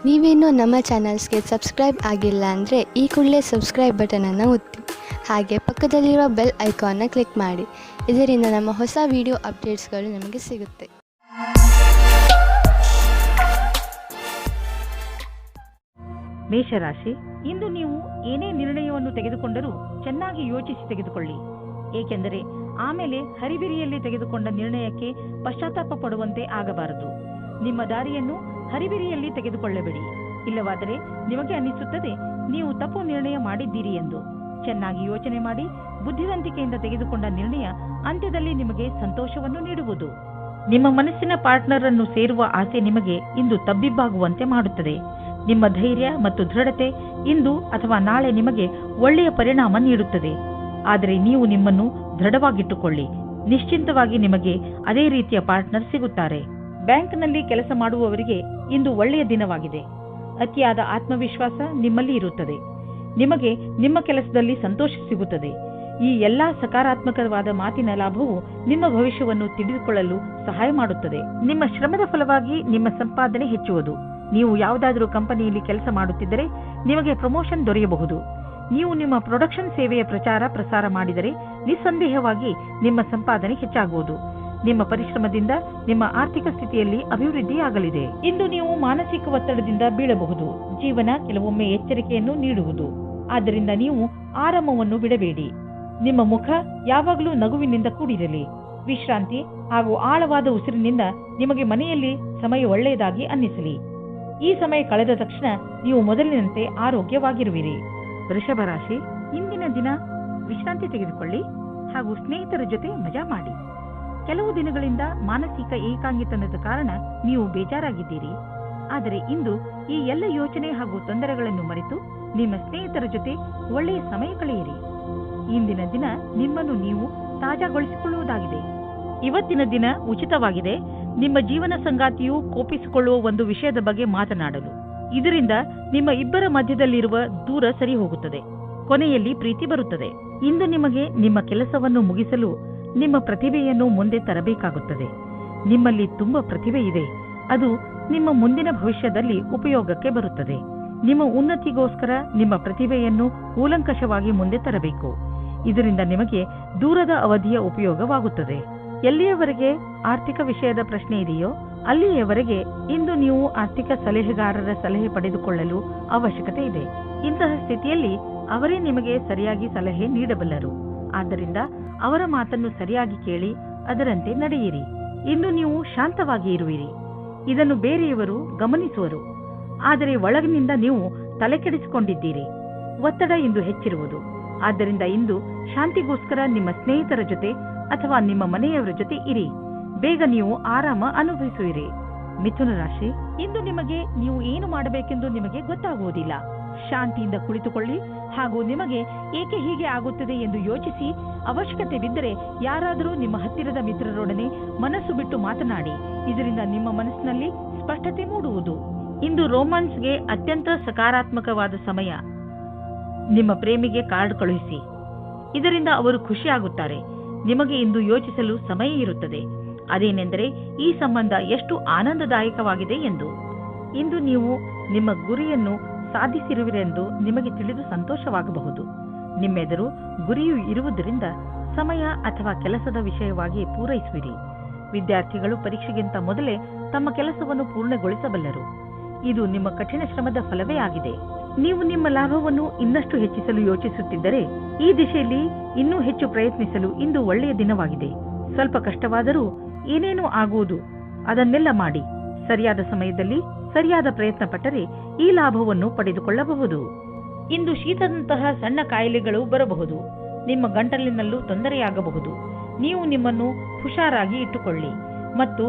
ನೀವೇನೂ ನಮ್ಮ ಚಾನಲ್ಸ್ಗೆ ಸಬ್ಸ್ಕ್ರೈಬ್ ಆಗಿಲ್ಲ ಅಂದರೆ ಈ ಕೂಡಲೇ ಸಬ್ಸ್ಕ್ರೈಬ್ ಬಟನನ್ನು ಒತ್ತಿ ಹಾಗೆ ಪಕ್ಕದಲ್ಲಿರುವ ಬೆಲ್ ಐಕಾನ್ನ ಕ್ಲಿಕ್ ಮಾಡಿ. ಇದರಿಂದ ನಮ್ಮ ಹೊಸ ವಿಡಿಯೋ ಅಪ್ಡೇಟ್ಸ್ಗಳು ನಿಮಗೆ ಸಿಗುತ್ತೆ. ಮೇಷರಾಶಿ, ಇಂದು ನೀವು ಏನೇ ನಿರ್ಣಯವನ್ನು ತೆಗೆದುಕೊಂಡರೂ ಚೆನ್ನಾಗಿ ಯೋಚಿಸಿ ತೆಗೆದುಕೊಳ್ಳಿ. ಏಕೆಂದರೆ ಆಮೇಲೆ ಹರಿಬಿರಿಯಲ್ಲಿ ತೆಗೆದುಕೊಂಡ ನಿರ್ಣಯಕ್ಕೆ ಪಶ್ಚಾತ್ತಾಪ ಪಡುವಂತೆ ಆಗಬಾರದು. ನಿಮ್ಮ ದಾರಿಯನ್ನು ಹರಿಬಿರಿಯಲ್ಲಿ ತೆಗೆದುಕೊಳ್ಳಬೇಡಿ. ಇಲ್ಲವಾದರೆ ನಿಮಗೆ ಅನ್ನಿಸುತ್ತದೆ ನೀವು ತಪ್ಪು ನಿರ್ಣಯ ಮಾಡಿದ್ದೀರಿ ಎಂದು. ಚೆನ್ನಾಗಿ ಯೋಚನೆ ಮಾಡಿ ಬುದ್ಧಿವಂತಿಕೆಯಿಂದ ತೆಗೆದುಕೊಂಡ ನಿರ್ಣಯ ಅಂತ್ಯದಲ್ಲಿ ನಿಮಗೆ ಸಂತೋಷವನ್ನು ನೀಡುವುದು. ನಿಮ್ಮ ಮನಸ್ಸಿನ ಪಾರ್ಟ್ನರ್ ಅನ್ನು ಸೇರುವ ಆಸೆ ನಿಮಗೆ ಇಂದು ತಬ್ಬಿಬ್ಬಾಗುವಂತೆ ಮಾಡುತ್ತದೆ. ನಿಮ್ಮ ಧೈರ್ಯ ಮತ್ತು ದೃಢತೆ ಇಂದು ಅಥವಾ ನಾಳೆ ನಿಮಗೆ ಒಳ್ಳೆಯ ಪರಿಣಾಮ ನೀಡುತ್ತದೆ. ಆದರೆ ನೀವು ನಿಮ್ಮನ್ನು ದೃಢವಾಗಿಟ್ಟುಕೊಳ್ಳಿ. ನಿಶ್ಚಿಂತವಾಗಿ ನಿಮಗೆ ಅದೇ ರೀತಿಯ ಪಾರ್ಟ್ನರ್ ಸಿಗುತ್ತಾರೆ. ಬ್ಯಾಂಕ್ನಲ್ಲಿ ಕೆಲಸ ಮಾಡುವವರಿಗೆ ಇಂದು ಒಳ್ಳೆಯ ದಿನವಾಗಿದೆ. ಅತಿಯಾದ ಆತ್ಮವಿಶ್ವಾಸ ನಿಮ್ಮಲ್ಲಿ ಇರುತ್ತದೆ. ನಿಮಗೆ ನಿಮ್ಮ ಕೆಲಸದಲ್ಲಿ ಸಂತೋಷ ಸಿಗುತ್ತದೆ. ಈ ಎಲ್ಲಾ ಸಕಾರಾತ್ಮಕವಾದ ಮಾತಿನ ಲಾಭವು ನಿಮ್ಮ ಭವಿಷ್ಯವನ್ನು ತಿಳಿದುಕೊಳ್ಳಲು ಸಹಾಯ ಮಾಡುತ್ತದೆ. ನಿಮ್ಮ ಶ್ರಮದ ಫಲವಾಗಿ ನಿಮ್ಮ ಸಂಪಾದನೆ ಹೆಚ್ಚುವುದು. ನೀವು ಯಾವುದಾದರೂ ಕಂಪನಿಯಲ್ಲಿ ಕೆಲಸ ಮಾಡುತ್ತಿದ್ದರೆ ನಿಮಗೆ ಪ್ರಮೋಷನ್ ದೊರೆಯಬಹುದು. ನೀವು ನಿಮ್ಮ ಪ್ರೊಡಕ್ಷನ್ ಸೇವೆಯ ಪ್ರಸಾರ ಮಾಡಿದರೆ ನಿಸ್ಸಂದೇಹವಾಗಿ ನಿಮ್ಮ ಸಂಪಾದನೆ ಹೆಚ್ಚಾಗುವುದು. ನಿಮ್ಮ ಪರಿಶ್ರಮದಿಂದ ನಿಮ್ಮ ಆರ್ಥಿಕ ಸ್ಥಿತಿಯಲ್ಲಿ ಅಭಿವೃದ್ಧಿಯಾಗಲಿದೆ. ಇಂದು ನೀವು ಮಾನಸಿಕ ಒತ್ತಡದಿಂದ ಬೀಳಬಹುದು. ಜೀವನ ಕೆಲವೊಮ್ಮೆ ಎಚ್ಚರಿಕೆಯನ್ನು ನೀಡುವುದು. ಆದ್ದರಿಂದ ನೀವು ಆರಾಮವನ್ನು ಬಿಡಬೇಡಿ. ನಿಮ್ಮ ಮುಖ ಯಾವಾಗಲೂ ನಗುವಿನಿಂದ ಕೂಡಿರಲಿ. ವಿಶ್ರಾಂತಿ ಹಾಗೂ ಆಳವಾದ ಉಸಿರಿನಿಂದ ನಿಮಗೆ ಮನೆಯಲ್ಲಿ ಸಮಯ ಒಳ್ಳೆಯದಾಗಿ ಅನ್ನಿಸಲಿ. ಈ ಸಮಯ ಕಳೆದ ತಕ್ಷಣ ನೀವು ಮೊದಲಿನಂತೆ ಆರೋಗ್ಯವಾಗಿರುವಿರಿ. ವೃಷಭ ರಾಶಿ, ಇಂದಿನ ದಿನ ವಿಶ್ರಾಂತಿ ತೆಗೆದುಕೊಳ್ಳಿ ಹಾಗೂ ಸ್ನೇಹಿತರ ಜೊತೆ ಮಜಾ ಮಾಡಿ. ಕೆಲವು ದಿನಗಳಿಂದ ಮಾನಸಿಕ ಏಕಾಂಗಿತನದ ಕಾರಣ ನೀವು ಬೇಜಾರಾಗಿದ್ದೀರಿ. ಆದರೆ ಇಂದು ಈ ಎಲ್ಲ ಯೋಚನೆ ಹಾಗೂ ತೊಂದರೆಗಳನ್ನು ಮರೆತು ನಿಮ್ಮ ಸ್ನೇಹಿತರ ಜೊತೆ ಒಳ್ಳೆಯ ಸಮಯ ಕಳೆಯಿರಿ. ಇಂದಿನ ದಿನ ನಿಮ್ಮನ್ನು ನೀವು ತಾಜಾಗೊಳಿಸಿಕೊಳ್ಳುವುದಾಗಿದೆ. ಇವತ್ತಿನ ದಿನ ಉಚಿತವಾಗಿದೆ. ನಿಮ್ಮ ಜೀವನ ಸಂಗಾತಿಯು ಕೋಪಿಸಿಕೊಳ್ಳುವ ಒಂದು ವಿಷಯದ ಬಗ್ಗೆ ಮಾತನಾಡಲು. ಇದರಿಂದ ನಿಮ್ಮ ಇಬ್ಬರ ಮಧ್ಯದಲ್ಲಿರುವ ದೂರ ಸರಿ ಹೋಗುತ್ತದೆ. ಕೊನೆಯಲ್ಲಿ ಪ್ರೀತಿ ಬರುತ್ತದೆ. ಇಂದು ನಿಮಗೆ ನಿಮ್ಮ ಕೆಲಸವನ್ನು ಮುಗಿಸಲು ನಿಮ್ಮ ಪ್ರತಿಭೆಯನ್ನು ಮುಂದೆ ತರಬೇಕಾಗುತ್ತದೆ. ನಿಮ್ಮಲ್ಲಿ ತುಂಬಾ ಪ್ರತಿಭೆ ಇದೆ. ಅದು ನಿಮ್ಮ ಮುಂದಿನ ಭವಿಷ್ಯದಲ್ಲಿ ಉಪಯೋಗಕ್ಕೆ ಬರುತ್ತದೆ. ನಿಮ್ಮ ಉನ್ನತಿಗೋಸ್ಕರ ನಿಮ್ಮ ಪ್ರತಿಭೆಯನ್ನು ಕೂಲಂಕಷವಾಗಿ ಮುಂದೆ ತರಬೇಕು. ಇದರಿಂದ ನಿಮಗೆ ದೂರದ ಅವಧಿಯ ಉಪಯೋಗವಾಗುತ್ತದೆ. ಎಲ್ಲಿಯವರೆಗೆ ಆರ್ಥಿಕ ವಿಷಯದ ಪ್ರಶ್ನೆ ಇದೆಯೋ ಅಲ್ಲಿಯವರೆಗೆ ಇಂದು ನೀವು ಆರ್ಥಿಕ ಸಲಹೆಗಾರರ ಸಲಹೆ ಪಡೆದುಕೊಳ್ಳಲು ಅವಶ್ಯಕತೆ ಇದೆ. ಇಂತಹ ಸ್ಥಿತಿಯಲ್ಲಿ ಅವರೇ ನಿಮಗೆ ಸರಿಯಾಗಿ ಸಲಹೆ ನೀಡಬಲ್ಲರು. ಆದ್ದರಿಂದ ಅವರ ಮಾತನ್ನು ಸರಿಯಾಗಿ ಕೇಳಿ ಅದರಂತೆ ನಡೆಯಿರಿ. ಇಂದು ನೀವು ಶಾಂತವಾಗಿ ಇರುವಿರಿ. ಇದನ್ನು ಬೇರೆಯವರು ಗಮನಿಸುವರು. ಆದರೆ ಒಳಗಿನಿಂದ ನೀವು ತಲೆಕೆಡಿಸಿಕೊಂಡಿದ್ದೀರಿ. ಒತ್ತಡ ಇಂದು ಹೆಚ್ಚಿರುವುದು. ಆದ್ದರಿಂದ ಇಂದು ಶಾಂತಿಗೋಸ್ಕರ ನಿಮ್ಮ ಸ್ನೇಹಿತರ ಜೊತೆ ಅಥವಾ ನಿಮ್ಮ ಮನೆಯವರ ಜೊತೆ ಇರಿ. ಬೇಗ ನೀವು ಆರಾಮ ಅನುಭವಿಸುವಿರಿ. ಮಿಥುನ ರಾಶಿ, ಇಂದು ನಿಮಗೆ ನೀವು ಏನು ಮಾಡಬೇಕೆಂದು ನಿಮಗೆ ಗೊತ್ತಾಗುವುದಿಲ್ಲ. ಶಾಂತಿಯಿಂದ ಕುಳಿತುಕೊಳ್ಳಿ ಹಾಗೂ ನಿಮಗೆ ಏಕೆ ಹೀಗೆ ಆಗುತ್ತದೆ ಎಂದು ಯೋಚಿಸಿ ಅವಶ್ಯಕತೆ ಬಿದ್ದರೆ ಯಾರಾದರೂ ನಿಮ್ಮ ಹತ್ತಿರದ ಮಿತ್ರರೊಡನೆ ಮನಸ್ಸು ಬಿಟ್ಟು ಮಾತನಾಡಿ. ಇದರಿಂದ ನಿಮ್ಮ ಮನಸ್ಸಿನಲ್ಲಿ ಸ್ಪಷ್ಟತೆ ಮೂಡುವುದು. ಇಂದು ರೋಮಾನ್ಸ್ಗೆ ಅತ್ಯಂತ ಸಕಾರಾತ್ಮಕವಾದ ಸಮಯ. ನಿಮ್ಮ ಪ್ರೇಮಿಗೆ ಕಾರ್ಡ್ ಕಳುಹಿಸಿ. ಇದರಿಂದ ಅವರು ಖುಷಿಯಾಗುತ್ತಾರೆ. ನಿಮಗೆ ಇಂದು ಯೋಚಿಸಲು ಸಮಯ ಇರುತ್ತದೆ. ಅದೇನೆಂದರೆ ಈ ಸಂಬಂಧ ಎಷ್ಟು ಆನಂದದಾಯಕವಾಗಿದೆ ಎಂದು. ಇಂದು ನೀವು ನಿಮ್ಮ ಗುರಿಯನ್ನು ಸಾಧಿಸಿರುವಿರೆಂದು ನಿಮಗೆ ತಿಳಿದು ಸಂತೋಷವಾಗಬಹುದು. ನಿಮ್ಮೆದುರು ಗುರಿಯು ಇರುವುದರಿಂದ ಸಮಯ ಅಥವಾ ಕೆಲಸದ ವಿಷಯವಾಗಿ ಪೂರೈಸುವಿರಿ. ವಿದ್ಯಾರ್ಥಿಗಳು ಪರೀಕ್ಷೆಗಿಂತ ಮೊದಲೇ ತಮ್ಮ ಕೆಲಸವನ್ನು ಪೂರ್ಣಗೊಳಿಸಬಲ್ಲರು. ಇದು ನಿಮ್ಮ ಕಠಿಣ ಶ್ರಮದ ಫಲವೇ ಆಗಿದೆ. ನೀವು ನಿಮ್ಮ ಲಾಭವನ್ನು ಇನ್ನಷ್ಟು ಹೆಚ್ಚಿಸಲು ಯೋಚಿಸುತ್ತಿದ್ದರೆ ಈ ದಿಶೆಯಲ್ಲಿ ಇನ್ನೂ ಹೆಚ್ಚು ಪ್ರಯತ್ನಿಸಲು ಇಂದು ಒಳ್ಳೆಯ ದಿನವಾಗಿದೆ. ಸ್ವಲ್ಪ ಕಷ್ಟವಾದರೂ ಏನೇನೂ ಆಗುವುದು ಅದನ್ನೆಲ್ಲ ಮಾಡಿ ಸರಿಯಾದ ಸಮಯದಲ್ಲಿ ಸರಿಯಾದ ಪ್ರಯತ್ನ ಪಟ್ಟರೆ ಈ ಲಾಭವನ್ನು ಪಡೆದುಕೊಳ್ಳಬಹುದು. ಇಂದು ಶೀತದಂತಹ ಸಣ್ಣ ಕಾಯಿಲೆಗಳು ಬರಬಹುದು. ನಿಮ್ಮ ಗಂಟಲಿನಲ್ಲೂ ತೊಂದರೆಯಾಗಬಹುದು. ನೀವು ನಿಮ್ಮನ್ನು ಹುಷಾರಾಗಿ ಇಟ್ಟುಕೊಳ್ಳಿ ಮತ್ತು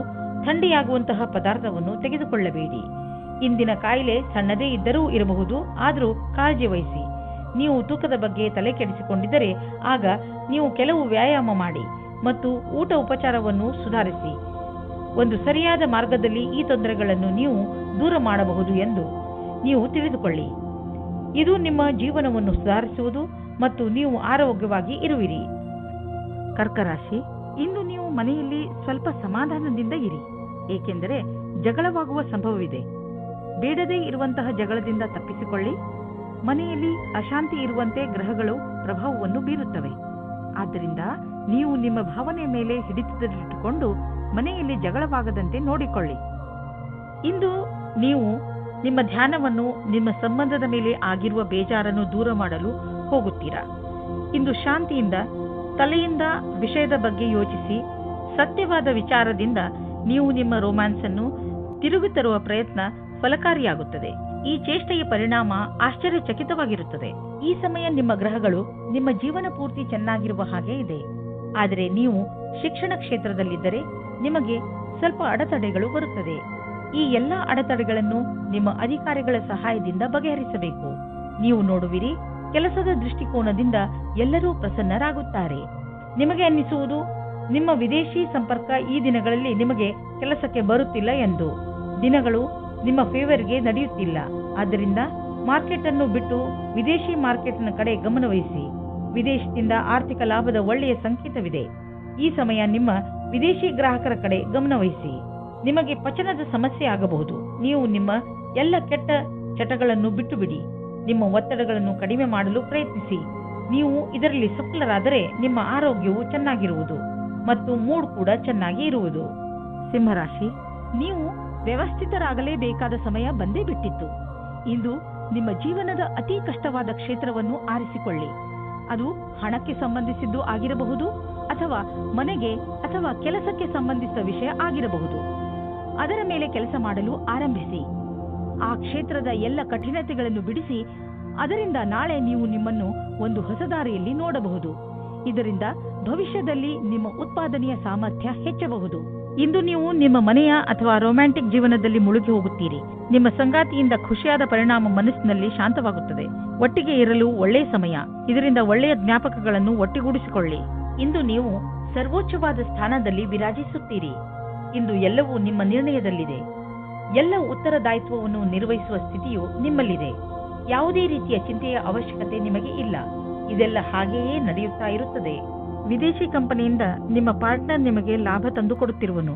ಥಂಡಿಯಾಗುವಂತಹ ಪದಾರ್ಥವನ್ನು ತೆಗೆದುಕೊಳ್ಳಬೇಡಿ. ಇಂದಿನ ಕಾಯಿಲೆ ಸಣ್ಣದೇ ಇದ್ದರೂ ಇರಬಹುದು. ಆದರೂ ಕಾಳಜಿ ವಹಿಸಿ. ನೀವು ತೂಕದ ಬಗ್ಗೆ ತಲೆ ಕೆಡಿಸಿಕೊಂಡಿದ್ದರೆ ಆಗ ನೀವು ಕೆಲವು ವ್ಯಾಯಾಮ ಮಾಡಿ ಮತ್ತು ಊಟ ಉಪಚಾರವನ್ನು ಸುಧಾರಿಸಿ. ಒಂದು ಸರಿಯಾದ ಮಾರ್ಗದಲ್ಲಿ ಈ ತೊಂದರೆಗಳನ್ನು ನೀವು ದೂರ ಮಾಡಬಹುದು ಎಂದು ನೀವು ತಿಳಿದುಕೊಳ್ಳಿ. ಇದು ನಿಮ್ಮ ಜೀವನವನ್ನು ಸುಧಾರಿಸುವುದು ಮತ್ತು ನೀವು ಆರೋಗ್ಯವಾಗಿ ಇರುವಿರಿ. ಕರ್ಕರಾಶಿ, ಇಂದು ನೀವು ಮನೆಯಲ್ಲಿ ಸ್ವಲ್ಪ ಸಮಾಧಾನದಿಂದ ಇರಿ. ಏಕೆಂದರೆ ಜಗಳವಾಗುವ ಸಂಭವವಿದೆ. ಬೇಡದೇ ಇರುವಂತಹ ಜಗಳದಿಂದ ತಪ್ಪಿಸಿಕೊಳ್ಳಿ. ಮನೆಯಲ್ಲಿ ಅಶಾಂತಿ ಇರುವಂತೆ ಗ್ರಹಗಳು ಪ್ರಭಾವವನ್ನು ಬೀರುತ್ತವೆ. ಆದ್ದರಿಂದ ನೀವು ನಿಮ್ಮ ಭಾವನೆ ಮೇಲೆ ಹಿಡಿತದಲ್ಲಿಟ್ಟುಕೊಂಡು ಮನೆಯಲ್ಲಿ ಜಗಳವಾಗದಂತೆ ನೋಡಿಕೊಳ್ಳಿ. ಇಂದು ನೀವು ನಿಮ್ಮ ಧ್ಯಾನವನ್ನು ನಿಮ್ಮ ಸಂಬಂಧದ ಮೇಲೆ ಆಗಿರುವ ಬೇಜಾರನ್ನು ದೂರ ಮಾಡಲು ಹೋಗುತ್ತೀರಾ. ಇಂದು ಶಾಂತಿಯಿಂದ ತಲೆಯಿಂದ ವಿಷಯದ ಬಗ್ಗೆ ಯೋಚಿಸಿ ಸತ್ಯವಾದ ವಿಚಾರದಿಂದ ನೀವು ನಿಮ್ಮ ರೊಮ್ಯಾನ್ಸ್ ಅನ್ನು ತಿರುಗಿ ತರುವ ಪ್ರಯತ್ನ ಫಲಕಾರಿಯಾಗುತ್ತದೆ. ಈ ಚೇಷ್ಟೆಯ ಪರಿಣಾಮ ಆಶ್ಚರ್ಯಚಕಿತವಾಗಿರುತ್ತದೆ. ಈ ಸಮಯ ನಿಮ್ಮ ಗ್ರಹಗಳು ನಿಮ್ಮ ಜೀವನ ಪೂರ್ತಿ ಚೆನ್ನಾಗಿರುವ ಹಾಗೆ ಇದೆ. ಆದರೆ ನೀವು ಶಿಕ್ಷಣ ಕ್ಷೇತ್ರದಲ್ಲಿದ್ದರೆ ನಿಮಗೆ ಸ್ವಲ್ಪ ಅಡೆತಡೆಗಳು ಬರುತ್ತದೆ. ಈ ಎಲ್ಲ ಅಡೆತಡೆಗಳನ್ನು ನಿಮ್ಮ ಅಧಿಕಾರಿಗಳ ಸಹಾಯದಿಂದ ಬಗೆಹರಿಸಬೇಕು. ನೀವು ನೋಡುವಿರಿ, ಕೆಲಸದ ದೃಷ್ಟಿಕೋನದಿಂದ ಎಲ್ಲರೂ ಪ್ರಸನ್ನರಾಗುತ್ತಾರೆ. ನಿಮಗೆ ಅನ್ನಿಸುವುದು ನಿಮ್ಮ ವಿದೇಶಿ ಸಂಪರ್ಕ ಈ ದಿನಗಳಲ್ಲಿ ನಿಮಗೆ ಕೆಲಸಕ್ಕೆ ಬರುತ್ತಿಲ್ಲ ಎಂದು. ದಿನಗಳು ನಿಮ್ಮ ಫೇವರ್ಗೆ ನಡೆಯುತ್ತಿಲ್ಲ. ಆದ್ದರಿಂದ ಮಾರ್ಕೆಟ್ ಅನ್ನು ಬಿಟ್ಟು ವಿದೇಶಿ ಮಾರ್ಕೆಟ್ನ ಕಡೆ ಗಮನವಹಿಸಿ. ವಿದೇಶದಿಂದ ಆರ್ಥಿಕ ಲಾಭದ ಒಳ್ಳೆಯ ಸಂಕೇತವಿದೆ. ಈ ಸಮಯ ನಿಮ್ಮ ವಿದೇಶಿ ಗ್ರಾಹಕರ ಕಡೆ ಗಮನವಹಿಸಿ. ನಿಮಗೆ ಪಚನದ ಸಮಸ್ಯೆ ಆಗಬಹುದು. ನೀವು ನಿಮ್ಮ ಎಲ್ಲ ಕೆಟ್ಟ ಚಟಗಳನ್ನು ಬಿಟ್ಟು ಬಿಡಿ. ನಿಮ್ಮ ಒತ್ತಡಗಳನ್ನು ಕಡಿಮೆ ಮಾಡಲು ಪ್ರಯತ್ನಿಸಿ. ನೀವು ಇದರಲ್ಲಿ ಸಫಲರಾದರೆ ನಿಮ್ಮ ಆರೋಗ್ಯವು ಚೆನ್ನಾಗಿರುವುದು ಮತ್ತು ಮೂಡ್ ಕೂಡ ಚೆನ್ನಾಗಿ ಇರುವುದು. ಸಿಂಹರಾಶಿ, ನೀವು ವ್ಯವಸ್ಥಿತರಾಗಲೇಬೇಕಾದ ಸಮಯ ಬಂದೇ ಬಿಟ್ಟಿತ್ತು. ಇಂದು ನಿಮ್ಮ ಜೀವನದ ಅತಿ ಕಷ್ಟವಾದ ಕ್ಷೇತ್ರವನ್ನು ಆರಿಸಿಕೊಳ್ಳಿ. ಅದು ಹಣಕ್ಕೆ ಸಂಬಂಧಿಸಿದ್ದು ಆಗಿರಬಹುದು, ಅಥವಾ ಮನೆಗೆ ಅಥವಾ ಕೆಲಸಕ್ಕೆ ಸಂಬಂಧಿಸಿದ ವಿಷಯ ಆಗಿರಬಹುದು. ಅದರ ಮೇಲೆ ಕೆಲಸ ಮಾಡಲು ಆರಂಭಿಸಿ. ಆ ಕ್ಷೇತ್ರದ ಎಲ್ಲ ಕಠಿಣತೆಗಳನ್ನು ಬಿಡಿಸಿ. ಅದರಿಂದ ನಾಳೆ ನೀವು ನಿಮ್ಮನ್ನು ಒಂದು ಹೊಸ ದಾರಿಯಲ್ಲಿ ನೋಡಬಹುದು. ಇದರಿಂದ ಭವಿಷ್ಯದಲ್ಲಿ ನಿಮ್ಮ ಉತ್ಪಾದನೆಯ ಸಾಮರ್ಥ್ಯ ಹೆಚ್ಚಬಹುದು. ಇಂದು ನೀವು ನಿಮ್ಮ ಮನೆಯ ಅಥವಾ ರೊಮ್ಯಾಂಟಿಕ್ ಜೀವನದಲ್ಲಿ ಮುಳುಗಿ ಹೋಗುತ್ತೀರಿ. ನಿಮ್ಮ ಸಂಗಾತಿಯಿಂದ ಖುಷಿಯಾದ ಪರಿಣಾಮ ಮನಸ್ಸಿನಲ್ಲಿ ಶಾಂತವಾಗುತ್ತದೆ. ಒಟ್ಟಿಗೆ ಇರಲು ಒಳ್ಳೆಯ ಸಮಯ. ಇದರಿಂದ ಒಳ್ಳೆಯ ಜ್ಞಾಪಕಗಳನ್ನು ಒಟ್ಟಿಗೂಡಿಸಿಕೊಳ್ಳಿ. ಇಂದು ನೀವು ಸರ್ವೋಚ್ಚವಾದ ಸ್ಥಾನದಲ್ಲಿ ವಿರಾಜಿಸುತ್ತೀರಿ. ಇಂದು ಎಲ್ಲವೂ ನಿಮ್ಮ ನಿರ್ಣಯದಲ್ಲಿದೆ. ಎಲ್ಲ ಉತ್ತರದಾಯಿತ್ವವನ್ನು ನಿರ್ವಹಿಸುವ ಸ್ಥಿತಿಯು ನಿಮ್ಮಲ್ಲಿದೆ. ಯಾವುದೇ ರೀತಿಯ ಚಿಂತೆಯ ಅವಶ್ಯಕತೆ ನಿಮಗೆ ಇಲ್ಲ. ಇದೆಲ್ಲ ಹಾಗೆಯೇ ನಡೆಯುತ್ತಾ ಇರುತ್ತದೆ. ವಿದೇಶಿ ಕಂಪನಿಯಿಂದ ನಿಮ್ಮ ಪಾರ್ಟ್ನರ್ ನಿಮಗೆ ಲಾಭ ತಂದುಕೊಡುತ್ತಿರುವನು.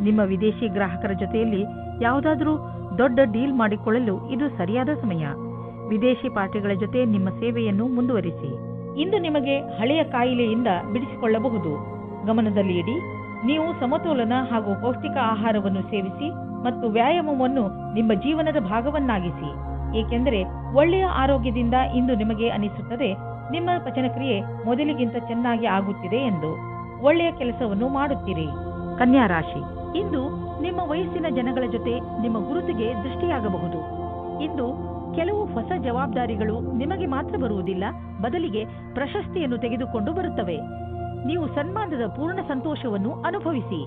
ನಿಮ್ಮ ವಿದೇಶಿ ಗ್ರಾಹಕರ ಜೊತೆಯಲ್ಲಿ ಯಾವುದಾದರೂ ದೊಡ್ಡ ಡೀಲ್ ಮಾಡಿಕೊಳ್ಳಲು ಇದು ಸರಿಯಾದ ಸಮಯ. ವಿದೇಶಿ ಪಾರ್ಟಿಗಳ ಜೊತೆ ನಿಮ್ಮ ಸೇವೆಯನ್ನು ಮುಂದುವರಿಸಿ. ಇಂದು ನಿಮಗೆ ಹಳೆಯ ಕಾಯಿಲೆಯಿಂದ ಬಿಡಿಸಿಕೊಳ್ಳಬಹುದು. ಗಮನದಲ್ಲಿ ಇಡಿ, ನೀವು ಸಮತೋಲನ ಹಾಗೂ ಪೌಷ್ಟಿಕ ಆಹಾರವನ್ನು ಸೇವಿಸಿ ಮತ್ತು ವ್ಯಾಯಾಮವನ್ನು ನಿಮ್ಮ ಜೀವನದ ಭಾಗವನ್ನಾಗಿಸಿ. ಏಕೆಂದರೆ ಒಳ್ಳೆಯ ಆರೋಗ್ಯದಿಂದ ಇಂದು ನಿಮಗೆ ಅನಿಸುತ್ತದೆ ನಿಮ್ಮ ಪಚನಕ್ರಿಯೆ ಮೊದಲಿಗಿಂತ ಚೆನ್ನಾಗಿ ಆಗುತ್ತಿದೆ ಎಂದು. ಒಳ್ಳೆಯ ಕೆಲಸವನ್ನು ಮಾಡುತ್ತೀರಿ. ಕನ್ಯಾ ರಾಶಿ, ಇಂದು ನಿಮ್ಮ ವಯಸ್ಸಿನ ಜನಗಳ ಜೊತೆ ನಿಮ್ಮ ಗುರುತಿಗೆ ದೃಷ್ಟಿಯಾಗಬಹುದು. ಇಂದು ಕೆಲವು ಹೊಸ ಜವಾಬ್ದಾರಿಗಳು ನಿಮಗೆ ಮಾತ್ರ ಬರುವುದಿಲ್ಲ, ಬದಲಿಗೆ ಪ್ರಶಸ್ತಿಯನ್ನು ತೆಗೆದುಕೊಂಡು ಬರುತ್ತವೆ. ನೀವು ಸನ್ಮಾನದ ಪೂರ್ಣ ಸಂತೋಷವನ್ನು ಅನುಭವಿಸಿ.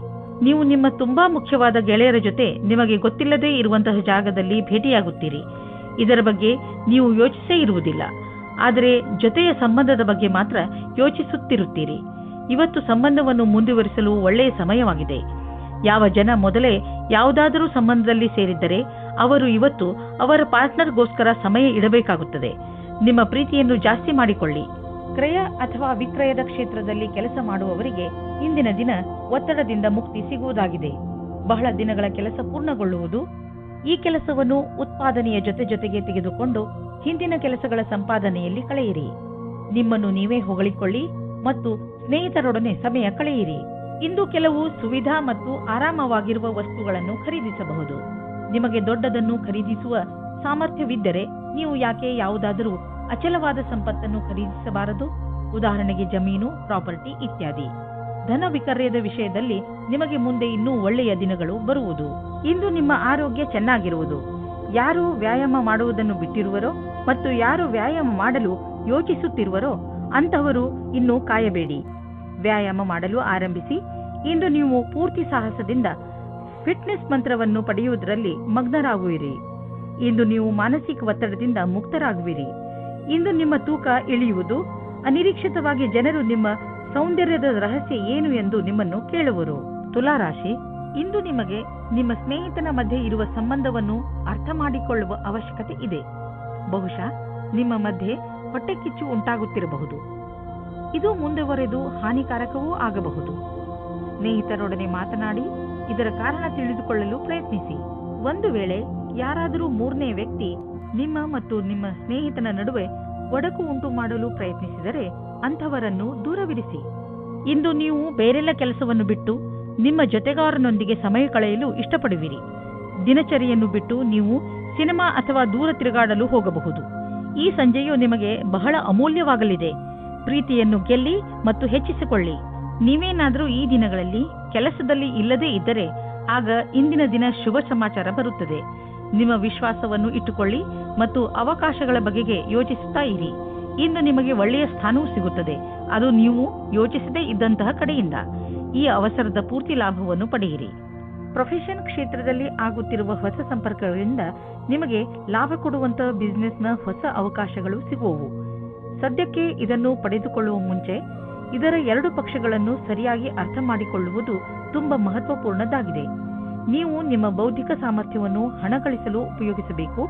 ನೀವು ನಿಮ್ಮ ತುಂಬಾ ಮುಖ್ಯವಾದ ಗೆಳೆಯರ ಜೊತೆ ನಿಮಗೆ ಗೊತ್ತಿಲ್ಲದೇ ಇರುವಂತಹ ಜಾಗದಲ್ಲಿ ಭೇಟಿಯಾಗುತ್ತೀರಿ. ಇದರ ಬಗ್ಗೆ ನೀವು ಯೋಚಿಸೇ ಇರುವುದಿಲ್ಲ, ಆದರೆ ಜೊತೆಯ ಸಂಬಂಧದ ಬಗ್ಗೆ ಮಾತ್ರ ಯೋಚಿಸುತ್ತಿರುತ್ತೀರಿ. ಇವತ್ತು ಸಂಬಂಧವನ್ನು ಮುಂದುವರಿಸಲು ಒಳ್ಳೆಯ ಸಮಯವಾಗಿದೆ. ಯಾವ ಜನ ಮೊದಲೇ ಯಾವುದಾದರೂ ಸಂಬಂಧದಲ್ಲಿ ಸೇರಿದ್ದರೆ ಅವರು ಇವತ್ತು ಅವರ ಪಾರ್ಟ್ನರ್ಗೋಸ್ಕರ ಸಮಯ ಇಡಬೇಕಾಗುತ್ತದೆ. ನಿಮ್ಮ ಪ್ರೀತಿಯನ್ನು ಜಾಸ್ತಿ ಮಾಡಿಕೊಳ್ಳಿ. ಕ್ರಯ ಅಥವಾ ವಿಕ್ರಯದ ಕ್ಷೇತ್ರದಲ್ಲಿ ಕೆಲಸ ಮಾಡುವವರಿಗೆ ಇಂದಿನ ದಿನ ಒತ್ತಡದಿಂದ ಮುಕ್ತಿ ಸಿಗುವುದಾಗಿದೆ. ಬಹಳ ದಿನಗಳ ಕೆಲಸ ಪೂರ್ಣಗೊಳ್ಳುವುದು. ಈ ಕೆಲಸವನ್ನು ಉತ್ಪಾದನೆಯ ಜೊತೆಗೆ ತೆಗೆದುಕೊಂಡು ಹಿಂದಿನ ಕೆಲಸಗಳ ಸಂಪಾದನೆಯಲ್ಲಿ ಕಳೆಯಿರಿ. ನಿಮ್ಮನ್ನು ನೀವೇ ಹೊಗಳಿಕೊಳ್ಳಿ ಮತ್ತು ಸ್ನೇಹಿತರೊಡನೆ ಸಮಯ ಕಳೆಯಿರಿ. ಇಂದು ಕೆಲವು ಸುವಿಧಾ ಮತ್ತು ಆರಾಮವಾಗಿರುವ ವಸ್ತುಗಳನ್ನು ಖರೀದಿಸಬಹುದು. ನಿಮಗೆ ದೊಡ್ಡದನ್ನು ಖರೀದಿಸುವ ಸಾಮರ್ಥ್ಯವಿದ್ದರೆ ನೀವು ಯಾಕೆ ಯಾವುದಾದರೂ ಅಚಲವಾದ ಸಂಪತ್ತನ್ನು ಖರೀದಿಸಬಾರದು? ಉದಾಹರಣೆಗೆ ಜಮೀನು, ಪ್ರಾಪರ್ಟಿ ಇತ್ಯಾದಿ. ಧನ ವಿಕರ್ಯದ ವಿಷಯದಲ್ಲಿ ನಿಮಗೆ ಮುಂದೆ ಇನ್ನೂ ಒಳ್ಳೆಯ ದಿನಗಳು ಬರುವುದು. ಇಂದು ನಿಮ್ಮ ಆರೋಗ್ಯ ಚೆನ್ನಾಗಿರುವುದು. ಯಾರು ವ್ಯಾಯಾಮ ಮಾಡುವುದನ್ನು ಬಿಟ್ಟಿರುವರೋ ಮತ್ತು ಯಾರು ವ್ಯಾಯಾಮ ಮಾಡಲು ಯೋಚಿಸುತ್ತಿರುವರೋ ಅಂತಹವರು ಇನ್ನೂ ಕಾಯಬೇಡಿ. ವ್ಯಾಯಾಮ ಮಾಡಲು ಆರಂಭಿಸಿ. ಇಂದು ನೀವು ಪೂರ್ತಿ ಸಾಹಸದಿಂದ ಫಿಟ್ನೆಸ್ ಮಂತ್ರವನ್ನು ಪಡೆಯುವುದರಲ್ಲಿ ಮಗ್ನರಾಗುವಿರಿ. ಇಂದು ನೀವು ಮಾನಸಿಕ ಒತ್ತಡದಿಂದ ಮುಕ್ತರಾಗುವಿರಿ. ಇಂದು ನಿಮ್ಮ ತೂಕ ಇಳಿಯುವುದು. ಅನಿರೀಕ್ಷಿತವಾಗಿ ಜನರು ನಿಮ್ಮ ಸೌಂದರ್ಯದ ರಹಸ್ಯ ಏನು ಎಂದು ನಿಮ್ಮನ್ನು ಕೇಳುವರು. ತುಲಾರಾಶಿ, ಇಂದು ನಿಮಗೆ ನಿಮ್ಮ ಸ್ನೇಹಿತನ ಮಧ್ಯೆ ಇರುವ ಸಂಬಂಧವನ್ನು ಅರ್ಥ ಮಾಡಿಕೊಳ್ಳುವ ಅವಶ್ಯಕತೆ ಇದೆ. ಬಹುಶಃ ನಿಮ್ಮ ಮಧ್ಯೆ ಹೊಟ್ಟೆಕಿಚ್ಚು ಉಂಟಾಗುತ್ತಿರಬಹುದು. ಇದು ಮುಂದುವರೆದು ಹಾನಿಕಾರಕವೂ ಆಗಬಹುದು. ಸ್ನೇಹಿತರೊಡನೆ ಮಾತನಾಡಿ ಇದರ ಕಾರಣ ತಿಳಿದುಕೊಳ್ಳಲು ಪ್ರಯತ್ನಿಸಿ. ಒಂದು ವೇಳೆ ಯಾರಾದರೂ ಮೂರನೇ ವ್ಯಕ್ತಿ ನಿಮ್ಮ ಮತ್ತು ನಿಮ್ಮ ಸ್ನೇಹಿತನ ನಡುವೆ ಒಡಕು ಉಂಟು ಮಾಡಲು ಪ್ರಯತ್ನಿಸಿದರೆ ಅಂಥವರನ್ನು ದೂರವಿರಿಸಿ. ಇಂದು ನೀವು ಬೇರೆಲ್ಲ ಕೆಲಸವನ್ನು ಬಿಟ್ಟು ನಿಮ್ಮ ಜೊತೆಗಾರನೊಂದಿಗೆ ಸಮಯ ಕಳೆಯಲು ಇಷ್ಟಪಡುವಿರಿ. ದಿನಚರಿಯನ್ನು ಬಿಟ್ಟು ನೀವು ಸಿನಿಮಾ ಅಥವಾ ದೂರ ತಿರುಗಾಡಲು ಹೋಗಬಹುದು. ಈ ಸಂಜೆಯು ನಿಮಗೆ ಬಹಳ ಅಮೂಲ್ಯವಾಗಲಿದೆ. ಪ್ರೀತಿಯನ್ನು ಗೆಲ್ಲಿ ಮತ್ತು ಹೆಚ್ಚಿಸಿಕೊಳ್ಳಿ. ನೀವೇನಾದರೂ ಈ ದಿನಗಳಲ್ಲಿ ಕೆಲಸದಲ್ಲಿ ಇಲ್ಲದೇ ಇದ್ದರೆ ಆಗ ಇಂದಿನ ದಿನ ಶುಭ ಸಮಾಚಾರ ಬರುತ್ತದೆ. ನಿಮ್ಮ ವಿಶ್ವಾಸವನ್ನು ಇಟ್ಟುಕೊಳ್ಳಿ ಮತ್ತು ಅವಕಾಶಗಳ ಬಗೆಗೆ ಯೋಚಿಸುತ್ತಾ ಇರಿ. ಇಂದು ನಿಮಗೆ ಒಳ್ಳೆಯ ಸ್ಥಾನವೂ ಸಿಗುತ್ತದೆ, ಅದು ನೀವು ಯೋಚಿಸದೇ ಇದ್ದಂತಹ ಕಡೆಯಿಂದ. ಈ ಅವಸರದ ಪೂರ್ತಿ ಲಾಭವನ್ನು ಪಡೆಯಿರಿ. ಪ್ರೊಫೆಷನ್ ಕ್ಷೇತ್ರದಲ್ಲಿ ಆಗುತ್ತಿರುವ ಹೊಸ ಸಂಪರ್ಕಗಳಿಂದ ನಿಮಗೆ ಲಾಭ ಕೊಡುವಂತಹ ಬಿಸಿನೆಸ್ನ ಹೊಸ ಅವಕಾಶಗಳು ಸಿಗುವವು. ಸದ್ಯಕ್ಕೆ ಇದನ್ನು ಪಡೆದುಕೊಳ್ಳುವ ಮುಂಚೆ ಇದರ 2 ಪಕ್ಷಗಳನ್ನು ಸರಿಯಾಗಿ ಅರ್ಥ ಮಾಡಿಕೊಳ್ಳುವುದು ತುಂಬಾ ಮಹತ್ವಪೂರ್ಣದ್ದಾಗಿದೆ. ನೀವು ನಿಮ್ಮ ಬೌದ್ಧಿಕ ಸಾಮರ್ಥ್ಯವನ್ನು ಹಣ ಗಳಿಸಲು ಉಪಯೋಗಿಸಬೇಕು.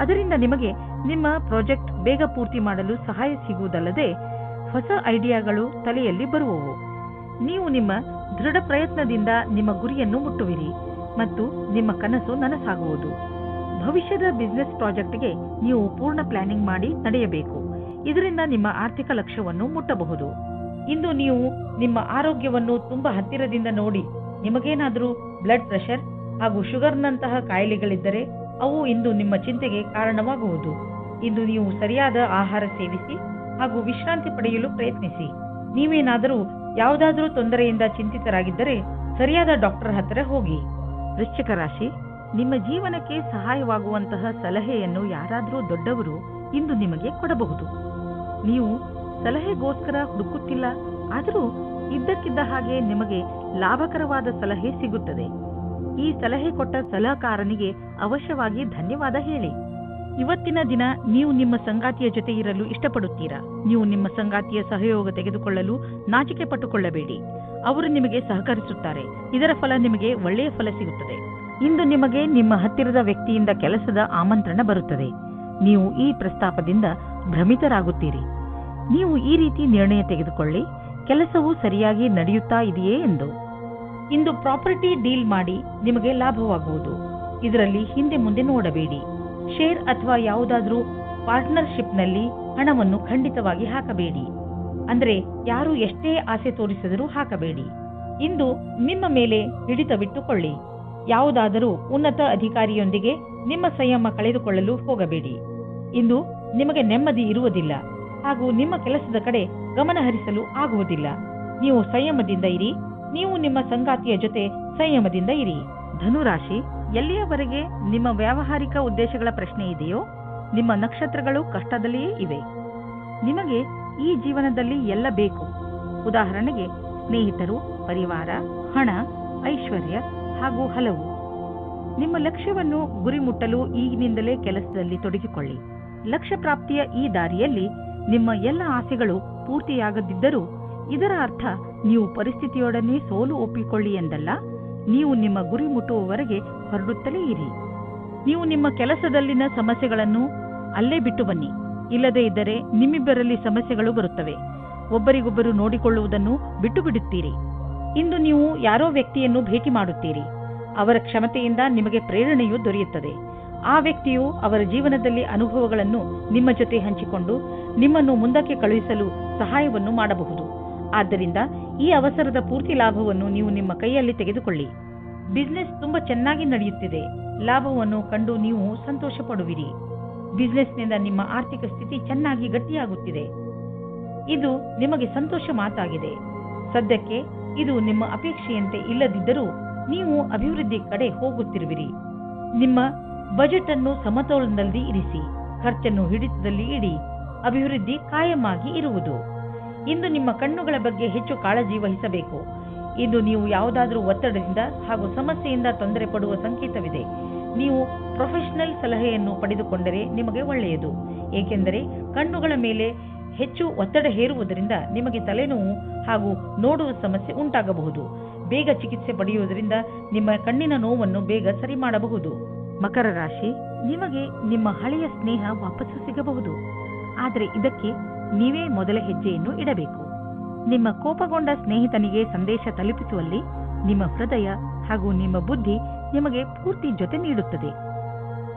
ಅದರಿಂದ ನಿಮಗೆ ನಿಮ್ಮ ಪ್ರಾಜೆಕ್ಟ್ ಬೇಗ ಪೂರ್ತಿ ಮಾಡಲು ಸಹಾಯ ಸಿಗುವುದಲ್ಲದೆ ಹೊಸ ಐಡಿಯಾಗಳು ತಲೆಯಲ್ಲಿ ಬರುವವು. ನೀವು ನಿಮ್ಮ ದೃಢ ಪ್ರಯತ್ನದಿಂದ ನಿಮ್ಮ ಗುರಿಯನ್ನು ಮುಟ್ಟುವಿರಿ ಮತ್ತು ನಿಮ್ಮ ಕನಸು ನನಸಾಗುವುದು. ಭವಿಷ್ಯದ ಬಿಸಿನೆಸ್ ಪ್ರಾಜೆಕ್ಟ್ಗೆ ನೀವು ಪೂರ್ಣ ಪ್ಲಾನಿಂಗ್ ಮಾಡಿ ನಡೆಯಬೇಕು. ಇದರಿಂದ ನಿಮ್ಮ ಆರ್ಥಿಕ ಲಕ್ಷ್ಯವನ್ನು ಮುಟ್ಟಬಹುದು. ಇಂದು ನೀವು ನಿಮ್ಮ ಆರೋಗ್ಯವನ್ನು ತುಂಬಾ ಹತ್ತಿರದಿಂದ ನೋಡಿ. ನಿಮಗೇನಾದರೂ ಬ್ಲಡ್ ಪ್ರೆಷರ್ ಹಾಗೂ ಶುಗರ್ನಂತಹ ಕಾಯಿಲೆಗಳಿದ್ದರೆ ಅವು ಇಂದು ನಿಮ್ಮ ಚಿಂತೆಗೆ ಕಾರಣವಾಗುವುದು. ಇಂದು ನೀವು ಸರಿಯಾದ ಆಹಾರ ಸೇವಿಸಿ ಹಾಗೂ ವಿಶ್ರಾಂತಿ ಪಡೆಯಲು ಪ್ರಯತ್ನಿಸಿ. ನೀವೇನಾದರೂ ಯಾವುದಾದರೂ ತೊಂದರೆಯಿಂದ ಚಿಂತಿತರಾಗಿದ್ದರೆ ಸರಿಯಾದ ಡಾಕ್ಟರ್ ಹತ್ತಿರ ಹೋಗಿ. ವೃಶ್ಚಿಕ ರಾಶಿ, ನಿಮ್ಮ ಜೀವನಕ್ಕೆ ಸಹಾಯವಾಗುವಂತಹ ಸಲಹೆಯನ್ನು ಯಾರಾದರೂ ದೊಡ್ಡವರು ಇಂದು ನಿಮಗೆ ಕೊಡಬಹುದು. ನೀವು ಸಲಹೆಗೋಸ್ಕರ ಹುಡುಕುತ್ತಿಲ್ಲ, ಆದರೂ ಇದ್ದಕ್ಕಿದ್ದ ಹಾಗೆ ನಿಮಗೆ ಲಾಭಕರವಾದ ಸಲಹೆ ಸಿಗುತ್ತದೆ. ಈ ಸಲಹೆ ಕೊಟ್ಟ ಸಲಹೆಗಾರನಿಗೆ ಅವಶ್ಯವಾಗಿ ಧನ್ಯವಾದ ಹೇಳಿ. ಇವತ್ತಿನ ದಿನ ನೀವು ನಿಮ್ಮ ಸಂಗಾತಿಯ ಜೊತೆ ಇರಲು ಇಷ್ಟಪಡುತ್ತೀರಾ? ನೀವು ನಿಮ್ಮ ಸಂಗಾತಿಯ ಸಹಯೋಗ ತೆಗೆದುಕೊಳ್ಳಲು ನಾಚಿಕೆ ಪಟ್ಟುಕೊಳ್ಳಬೇಡಿ. ಅವರು ನಿಮಗೆ ಸಹಕರಿಸುತ್ತಾರೆ. ಇದರ ಫಲ ನಿಮಗೆ ಒಳ್ಳೆಯ ಫಲ ಸಿಗುತ್ತದೆ. ಇಂದು ನಿಮಗೆ ನಿಮ್ಮ ಹತ್ತಿರದ ವ್ಯಕ್ತಿಯಿಂದ ಕೆಲಸದ ಆಮಂತ್ರಣ ಬರುತ್ತದೆ. ನೀವು ಈ ಪ್ರಸ್ತಾಪದಿಂದ ಭ್ರಮಿತರಾಗುತ್ತೀರಿ. ನೀವು ಈ ರೀತಿ ನಿರ್ಣಯ ತೆಗೆದುಕೊಳ್ಳಿ, ಕೆಲಸವು ಸರಿಯಾಗಿ ನಡೆಯುತ್ತಾ ಇದೆಯೇ ಎಂದು. ಇಂದು ಪ್ರಾಪರ್ಟಿ ಡೀಲ್ ಮಾಡಿ ನಿಮಗೆ ಲಾಭವಾಗುವುದು. ಇದರಲ್ಲಿ ಹಿಂದೆ ಮುಂದೆ ನೋಡಬೇಡಿ. ಶೇರ್ ಅಥವಾ ಯಾವುದಾದ್ರೂ ಪಾರ್ಟ್ನರ್ಶಿಪ್ನಲ್ಲಿ ಹಣವನ್ನು ಖಂಡಿತವಾಗಿ ಹಾಕಬೇಡಿ. ಅಂದ್ರೆ ಯಾರು ಎಷ್ಟೇ ಆಸೆ ತೋರಿಸಿದರೂ ಹಾಕಬೇಡಿ. ಇಂದು ನಿಮ್ಮ ಮೇಲೆ ಹಿಡಿತವಿಟ್ಟುಕೊಳ್ಳಿ. ಯಾವುದಾದರೂ ಉನ್ನತ ಅಧಿಕಾರಿಯೊಂದಿಗೆ ನಿಮ್ಮ ಸಂಯಮ ಕಳೆದುಕೊಳ್ಳಲು ಹೋಗಬೇಡಿ. ಇಂದು ನಿಮಗೆ ನೆಮ್ಮದಿ ಇರುವುದಿಲ್ಲ ಹಾಗೂ ನಿಮ್ಮ ಕೆಲಸದ ಕಡೆ ಗಮನ ಹರಿಸಲು ಆಗುವುದಿಲ್ಲ. ನೀವು ಸಂಯಮದಿಂದ ಇರಿ. ನೀವು ನಿಮ್ಮ ಸಂಗಾತಿಯ ಜೊತೆ ಸಂಯಮದಿಂದ ಇರಿ. ಧನುರಾಶಿ, ಎಲ್ಲಿಯವರೆಗೆ ನಿಮ್ಮ ವ್ಯಾವಹಾರಿಕ ಉದ್ದೇಶಗಳ ಪ್ರಶ್ನೆ ಇದೆಯೋ ನಿಮ್ಮ ನಕ್ಷತ್ರಗಳು ಕಷ್ಟದಲ್ಲಿಯೇ ಇವೆ. ನಿಮಗೆ ಈ ಜೀವನದಲ್ಲಿ ಎಲ್ಲ ಬೇಕು. ಉದಾಹರಣೆಗೆ ಸ್ನೇಹಿತರು, ಪರಿವಾರ, ಹಣ, ಐಶ್ವರ್ಯ ಹಾಗೂ ಹಲವು. ನಿಮ್ಮ ಲಕ್ಷ್ಯವನ್ನು ಗುರಿ ಮುಟ್ಟಲು ಈಗಿನಿಂದಲೇ ಕೆಲಸದಲ್ಲಿ ತೊಡಗಿಕೊಳ್ಳಿ. ಲಕ್ಷ್ಯ ಪ್ರಾಪ್ತಿಯ ಈ ದಾರಿಯಲ್ಲಿ ನಿಮ್ಮ ಎಲ್ಲ ಆಸೆಗಳು ಪೂರ್ತಿಯಾಗದಿದ್ದರೂ ಇದರ ಅರ್ಥ ನೀವು ಪರಿಸ್ಥಿತಿಯೊಡನೆ ಸೋಲು ಒಪ್ಪಿಕೊಳ್ಳಿ ಎಂದಲ್ಲ. ನೀವು ನಿಮ್ಮ ಗುರಿ ಮುಟ್ಟುವವರೆಗೆ ಹೊರಡುತ್ತಲೇ ಇರಿ. ನೀವು ನಿಮ್ಮ ಕೆಲಸದಲ್ಲಿನ ಸಮಸ್ಯೆಗಳನ್ನು ಅಲ್ಲೇ ಬಿಟ್ಟು ಬನ್ನಿ. ಇಲ್ಲದೇ ಇದ್ದರೆ ನಿಮ್ಮಿಬ್ಬರಲ್ಲಿ ಸಮಸ್ಯೆಗಳು ಬರುತ್ತವೆ. ಒಬ್ಬರಿಗೊಬ್ಬರು ನೋಡಿಕೊಳ್ಳುವುದನ್ನು ಬಿಟ್ಟು ಬಿಡುತ್ತೀರಿ. ಇಂದು ನೀವು ಯಾರೋ ವ್ಯಕ್ತಿಯನ್ನು ಭೇಟಿ ಮಾಡುತ್ತೀರಿ. ಅವರ ಕ್ಷಮತೆಯಿಂದ ನಿಮಗೆ ಪ್ರೇರಣೆಯೂ ದೊರೆಯುತ್ತದೆ. ಆ ವ್ಯಕ್ತಿಯು ಅವರ ಜೀವನದಲ್ಲಿ ಅನುಭವಗಳನ್ನು ನಿಮ್ಮ ಜೊತೆ ಹಂಚಿಕೊಂಡು ನಿಮ್ಮನ್ನು ಮುಂದಕ್ಕೆ ಕಳುಹಿಸಲು ಸಹಾಯವನ್ನು ಮಾಡಬಹುದು. ಆದ್ದರಿಂದ ಈ ಅವಸರದ ಪೂರ್ತಿ ಲಾಭವನ್ನು ನೀವು ನಿಮ್ಮ ಕೈಯಲ್ಲಿ ತೆಗೆದುಕೊಳ್ಳಿ. ಬಿಸಿನೆಸ್ ತುಂಬಾ ಚೆನ್ನಾಗಿ ನಡೆಯುತ್ತಿದೆ. ಲಾಭವನ್ನು ಕಂಡು ನೀವು ಸಂತೋಷ ಪಡುವಿರಿ. ಬಿಸಿನೆಸ್ನಿಂದ ನಿಮ್ಮ ಆರ್ಥಿಕ ಸ್ಥಿತಿ ಚೆನ್ನಾಗಿ ಗಟ್ಟಿಯಾಗುತ್ತಿದೆ. ಇದು ನಿಮಗೆ ಸಂತೋಷ ಮಾತಾಗಿದೆ. ಸದ್ಯಕ್ಕೆ ಇದು ನಿಮ್ಮ ಅಪೇಕ್ಷೆಯಂತೆ ಇಲ್ಲದಿದ್ದರೂ ನೀವು ಅಭಿವೃದ್ಧಿ ಕಡೆ ಹೋಗುತ್ತಿರುವಿರಿ. ನಿಮ್ಮ ಬಜೆಟ್ ಅನ್ನು ಸಮತೋಲನದಲ್ಲಿ ಇರಿಸಿ. ಖರ್ಚನ್ನು ಹಿಡಿತದಲ್ಲಿ ಇಡಿ. ಅಭಿವೃದ್ಧಿ ಕಾಯಮಾಗಿ ಇರುವುದು. ಇಂದು ನಿಮ್ಮ ಕಣ್ಣುಗಳ ಬಗ್ಗೆ ಹೆಚ್ಚು ಕಾಳಜಿ ವಹಿಸಬೇಕು. ಇಂದು ನೀವು ಯಾವುದಾದರೂ ಒತ್ತಡದಿಂದ ಹಾಗೂ ಸಮಸ್ಯೆಯಿಂದ ತೊಂದರೆ ಪಡುವ ಸಂಕೇತವಿದೆ. ನೀವು ಪ್ರೊಫೆಷನಲ್ ಸಲಹೆಯನ್ನು ಪಡೆದುಕೊಂಡರೆ ನಿಮಗೆ ಒಳ್ಳೆಯದು. ಏಕೆಂದರೆ ಕಣ್ಣುಗಳ ಮೇಲೆ ಹೆಚ್ಚು ಒತ್ತಡ ಹೇರುವುದರಿಂದ ನಿಮಗೆ ತಲೆನೋವು ಹಾಗೂ ನೋಡುವ ಸಮಸ್ಯೆ ಉಂಟಾಗಬಹುದು. ಬೇಗ ಚಿಕಿತ್ಸೆ ಪಡೆಯುವುದರಿಂದ ನಿಮ್ಮ ಕಣ್ಣಿನ ನೋವನ್ನು ಬೇಗ ಸರಿ ಮಾಡಬಹುದು. ಮಕರ ರಾಶಿ, ನಿಮಗೆ ನಿಮ್ಮ ಹಳೆಯ ಸ್ನೇಹ ವಾಪಸ್ಸು ಸಿಗಬಹುದು. ಆದರೆ ಇದಕ್ಕೆ ನೀವೇ ಮೊದಲ ಹೆಜ್ಜೆಯನ್ನು ಇಡಬೇಕು. ನಿಮ್ಮ ಕೋಪಗೊಂಡ ಸ್ನೇಹಿತನಿಗೆ ಸಂದೇಶ ತಲುಪಿಸುವಲ್ಲಿ ನಿಮ್ಮ ಹೃದಯ ಹಾಗೂ ನಿಮ್ಮ ಬುದ್ಧಿ ನಿಮಗೆ ಪೂರ್ತಿ ಜೊತೆ ನೀಡುತ್ತದೆ.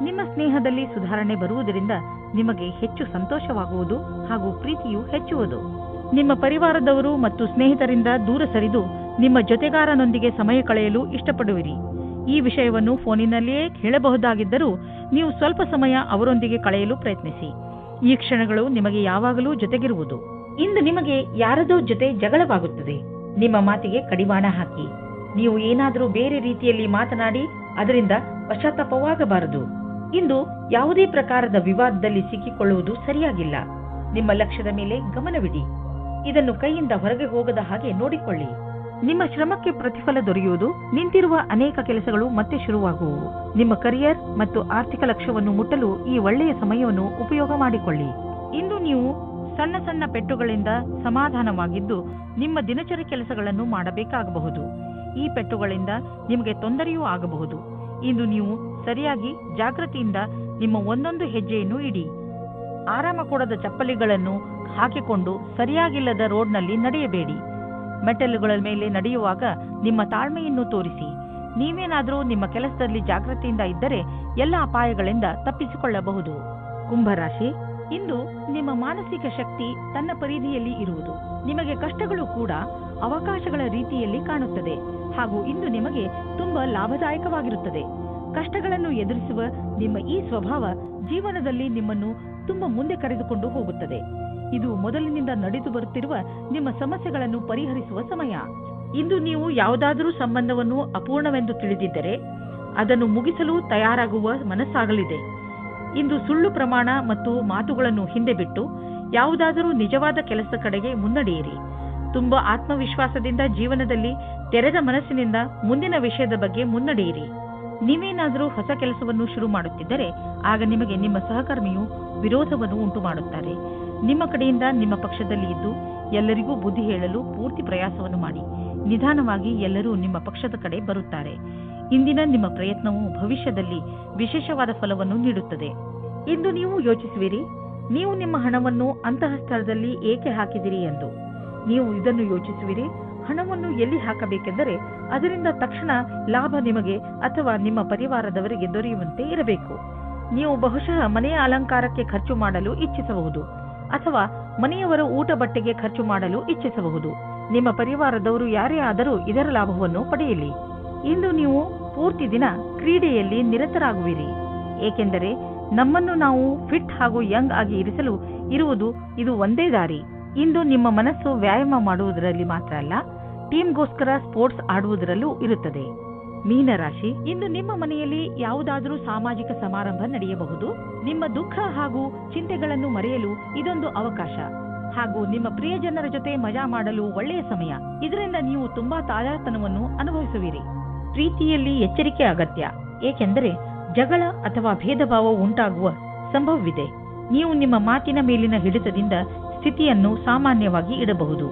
ನಿಮ್ಮ ಸ್ನೇಹದಲ್ಲಿ ಸುಧಾರಣೆ ಬರುವುದರಿಂದ ನಿಮಗೆ ಹೆಚ್ಚು ಸಂತೋಷವಾಗುವುದು ಹಾಗೂ ಪ್ರೀತಿಯು ಹೆಚ್ಚುವುದು. ನಿಮ್ಮ ಪರಿವಾರದವರು ಮತ್ತು ಸ್ನೇಹಿತರಿಂದ ದೂರ ಸರಿದು ನಿಮ್ಮ ಜೊತೆಗಾರನೊಂದಿಗೆ ಸಮಯ ಕಳೆಯಲು ಇಷ್ಟಪಡುವಿರಿ. ಈ ವಿಷಯವನ್ನು ಫೋನಿನಲ್ಲಿಯೇ ಹೇಳಬಹುದಾಗಿದ್ದರೂ ನೀವು ಸ್ವಲ್ಪ ಸಮಯ ಅವರೊಂದಿಗೆ ಕಳೆಯಲು ಪ್ರಯತ್ನಿಸಿ. ಈ ಕ್ಷಣಗಳು ನಿಮಗೆ ಯಾವಾಗಲೂ ಜೊತೆಗಿರುವುದು. ಇಂದು ನಿಮಗೆ ಯಾರದೋ ಜೊತೆ ಜಗಳವಾಗುತ್ತದೆ. ನಿಮ್ಮ ಮಾತಿಗೆ ಕಡಿವಾಣ ಹಾಕಿ. ನೀವು ಏನಾದರೂ ಬೇರೆ ರೀತಿಯಲ್ಲಿ ಮಾತನಾಡಿ ಅದರಿಂದ ಪಶ್ಚಾತ್ತಾಪವಾಗಬಾರದು. ಇಂದು ಯಾವುದೇ ಪ್ರಕಾರದ ವಿವಾದದಲ್ಲಿ ಸಿಕ್ಕಿಕೊಳ್ಳುವುದು ಸರಿಯಾಗಿಲ್ಲ. ನಿಮ್ಮ ಲಕ್ಷ್ಯದ ಮೇಲೆ ಗಮನವಿಡಿ. ಇದನ್ನು ಕೈಯಿಂದ ಹೊರಗೆ ಹೋಗದ ಹಾಗೆ ನೋಡಿಕೊಳ್ಳಿ. ನಿಮ್ಮ ಶ್ರಮಕ್ಕೆ ಪ್ರತಿಫಲ ದೊರೆಯುವುದು. ನಿಂತಿರುವ ಅನೇಕ ಕೆಲಸಗಳು ಮತ್ತೆ ಶುರುವಾಗುವು. ನಿಮ್ಮ ಕರಿಯರ್ ಮತ್ತು ಆರ್ಥಿಕ ಲಕ್ಷ್ಯವನ್ನು ಮುಟ್ಟಲು ಈ ಒಳ್ಳೆಯ ಸಮಯವನ್ನು ಉಪಯೋಗ ಮಾಡಿಕೊಳ್ಳಿ. ಇಂದು ನೀವು ಸಣ್ಣ ಸಣ್ಣ ಪೆಟ್ಟುಗಳಿಂದ ಸಮಾಧಾನವಾಗಿದ್ದು ನಿಮ್ಮ ದಿನಚರಿ ಕೆಲಸಗಳನ್ನು ಮಾಡಬೇಕಾಗಬಹುದು. ಈ ಪೆಟ್ಟುಗಳಿಂದ ನಿಮಗೆ ತೊಂದರೆಯೂ ಆಗಬಹುದು. ಇಂದು ನೀವು ಸರಿಯಾಗಿ ಜಾಗೃತಿಯಿಂದ ನಿಮ್ಮ ಒಂದೊಂದು ಹೆಜ್ಜೆಯನ್ನು ಇಡಿ. ಆರಾಮ ಕೊಡದ ಚಪ್ಪಲಿಗಳನ್ನು ಹಾಕಿಕೊಂಡು ಸರಿಯಾಗಿಲ್ಲದ ರೋಡ್ನಲ್ಲಿ ನಡೆಯಬೇಡಿ. ಮೆಟ್ಟಲುಗಳ ಮೇಲೆ ನಡೆಯುವಾಗ ನಿಮ್ಮ ತಾಳ್ಮೆಯನ್ನು ತೋರಿಸಿ. ನೀವೇನಾದರೂ ನಿಮ್ಮ ಕೆಲಸದಲ್ಲಿ ಜಾಗೃತಿಯಿಂದ ಇದ್ದರೆ ಎಲ್ಲ ಅಪಾಯಗಳಿಂದ ತಪ್ಪಿಸಿಕೊಳ್ಳಬಹುದು. ಕುಂಭರಾಶಿ, ಇಂದು ನಿಮ್ಮ ಮಾನಸಿಕ ಶಕ್ತಿ ತನ್ನ ಪರಿಧಿಯಲ್ಲಿ ಇರುವುದು. ನಿಮಗೆ ಕಷ್ಟಗಳು ಕೂಡ ಅವಕಾಶಗಳ ರೀತಿಯಲ್ಲಿ ಕಾಣುತ್ತದೆ ಹಾಗೂ ಇಂದು ನಿಮಗೆ ತುಂಬಾ ಲಾಭದಾಯಕವಾಗಿರುತ್ತದೆ. ಕಷ್ಟಗಳನ್ನು ಎದುರಿಸುವ ನಿಮ್ಮ ಈ ಸ್ವಭಾವ ಜೀವನದಲ್ಲಿ ನಿಮ್ಮನ್ನು ತುಂಬಾ ಮುಂದೆ ಕರೆದುಕೊಂಡು ಹೋಗುತ್ತದೆ. ಇದು ಮೊದಲಿನಿಂದ ನಡೆದು ಬರುತ್ತಿರುವ ನಿಮ್ಮ ಸಮಸ್ಯೆಗಳನ್ನು ಪರಿಹರಿಸುವ ಸಮಯ. ಇಂದು ನೀವು ಯಾವುದಾದರೂ ಸಂಬಂಧವನ್ನು ಅಪೂರ್ಣವೆಂದು ತಿಳಿದಿದ್ದರೆ ಅದನ್ನು ಮುಗಿಸಲು ತಯಾರಾಗುವ ಮನಸ್ಸಾಗಲಿದೆ. ಇಂದು ಸುಳ್ಳು ಪ್ರಮಾಣ ಮತ್ತು ಮಾತುಗಳನ್ನು ಹಿಂದೆ ಬಿಟ್ಟು ಯಾವುದಾದರೂ ನಿಜವಾದ ಕೆಲಸದ ಕಡೆಗೆ ಮುನ್ನಡೆಯಿರಿ. ತುಂಬಾ ಆತ್ಮವಿಶ್ವಾಸದಿಂದ ಜೀವನದಲ್ಲಿ ತೆರೆದ ಮನಸ್ಸಿನಿಂದ ಮುಂದಿನ ವಿಷಯದ ಬಗ್ಗೆ ಮುನ್ನಡೆಯಿರಿ. ನೀವೇನಾದರೂ ಹೊಸ ಕೆಲಸವನ್ನು ಶುರು ಮಾಡುತ್ತಿದ್ದರೆ ಆಗ ನಿಮಗೆ ನಿಮ್ಮ ಸಹಕರ್ಮಿಯು ವಿರೋಧವನ್ನು ಉಂಟು ಮಾಡುತ್ತಾರೆ. ನಿಮ್ಮ ಕಡೆಯಿಂದ ನಿಮ್ಮ ಪಕ್ಷದಲ್ಲಿ ಇದ್ದು ಎಲ್ಲರಿಗೂ ಬುದ್ಧಿ ಹೇಳಲು ಪೂರ್ತಿ ಪ್ರಯಾಸವನ್ನು ಮಾಡಿ. ನಿಧಾನವಾಗಿ ಎಲ್ಲರೂ ನಿಮ್ಮ ಪಕ್ಷದ ಕಡೆ ಬರುತ್ತಾರೆ. ಇಂದಿನ ನಿಮ್ಮ ಪ್ರಯತ್ನವು ಭವಿಷ್ಯದಲ್ಲಿ ವಿಶೇಷವಾದ ಫಲವನ್ನು ನೀಡುತ್ತದೆ. ಇಂದು ನೀವು ಯೋಚಿಸುವಿರಿ, ನೀವು ನಿಮ್ಮ ಹಣವನ್ನು ಅಂತಹ ಸ್ಥಳದಲ್ಲಿ ಏಕೆ ಹಾಕಿದಿರಿ ಎಂದು. ನೀವು ಇದನ್ನು ಯೋಚಿಸುವಿರಿ, ಹಣವನ್ನು ಎಲ್ಲಿ ಹಾಕಬೇಕೆಂದರೆ ಅದರಿಂದ ತಕ್ಷಣ ಲಾಭ ನಿಮಗೆ ಅಥವಾ ನಿಮ್ಮ ಪರಿವಾರದವರಿಗೆ ದೊರೆಯುವಂತೆ ಇರಬೇಕು. ನೀವು ಬಹುಶಃ ಮನೆಯ ಅಲಂಕಾರಕ್ಕೆ ಖರ್ಚು ಮಾಡಲು ಇಚ್ಛಿಸಬಹುದು ಅಥವಾ ಮನೆಯವರ ಊಟ ಬಟ್ಟೆಗೆ ಖರ್ಚು ಮಾಡಲು ಇಚ್ಛಿಸಬಹುದು. ನಿಮ್ಮ ಪರಿವಾರದವರು ಯಾರೇ ಆದರೂ ಇದರ ಲಾಭವನ್ನು ಪಡೆಯಲಿ. ಇಂದು ನೀವು ಪೂರ್ತಿ ದಿನ ಕ್ರೀಡೆಯಲ್ಲಿ ನಿರತರಾಗುವಿರಿ. ಏಕೆಂದರೆ ನಮ್ಮನ್ನು ನಾವು ಫಿಟ್ ಹಾಗೂ ಯಂಗ್ ಆಗಿ ಇರಿಸಲು ಇರುವುದು ಇದು ಒಂದೇ ದಾರಿ. ಇಂದು ನಿಮ್ಮ ಮನಸ್ಸು ವ್ಯಾಯಾಮ ಮಾಡುವುದರಲ್ಲಿ ಮಾತ್ರ ಅಲ್ಲ, ಟೀಮ್ಗೋಸ್ಕರ ಸ್ಪೋರ್ಟ್ಸ್ ಆಡುವುದರಲ್ಲೂ ಇರುತ್ತದೆ. ಮೀನರಾಶಿ, ಇಂದು ನಿಮ್ಮ ಮನೆಯಲ್ಲಿ ಯಾವುದಾದರೂ ಸಾಮಾಜಿಕ ಸಮಾರಂಭ ನಡೆಯಬಹುದು. ನಿಮ್ಮ ದುಃಖ ಹಾಗೂ ಚಿಂತೆಗಳನ್ನು ಮರೆಯಲು ಇದೊಂದು ಅವಕಾಶ ಹಾಗೂ ನಿಮ್ಮ ಪ್ರಿಯಜನರ ಜೊತೆ ಮಜಾ ಮಾಡಲು ಒಳ್ಳೆಯ ಸಮಯ. ಇದರಿಂದ ನೀವು ತುಂಬಾ ತಾಜಾತನವನ್ನು ಅನುಭವಿಸುವಿರಿ. ಪ್ರೀತಿಯಲ್ಲಿ ಎಚ್ಚರಿಕೆ ಅಗತ್ಯ, ಏಕೆಂದರೆ ಜಗಳ ಅಥವಾ ಭೇದ ಭಾವ ಉಂಟಾಗುವ ಸಂಭವವಿದೆ. ನೀವು ನಿಮ್ಮ ಮಾತಿನ ಮೇಲಿನ ಹಿಡಿತದಿಂದ ಸ್ಥಿತಿಯನ್ನು ಸಾಮಾನ್ಯವಾಗಿ ಇಡಬಹುದು.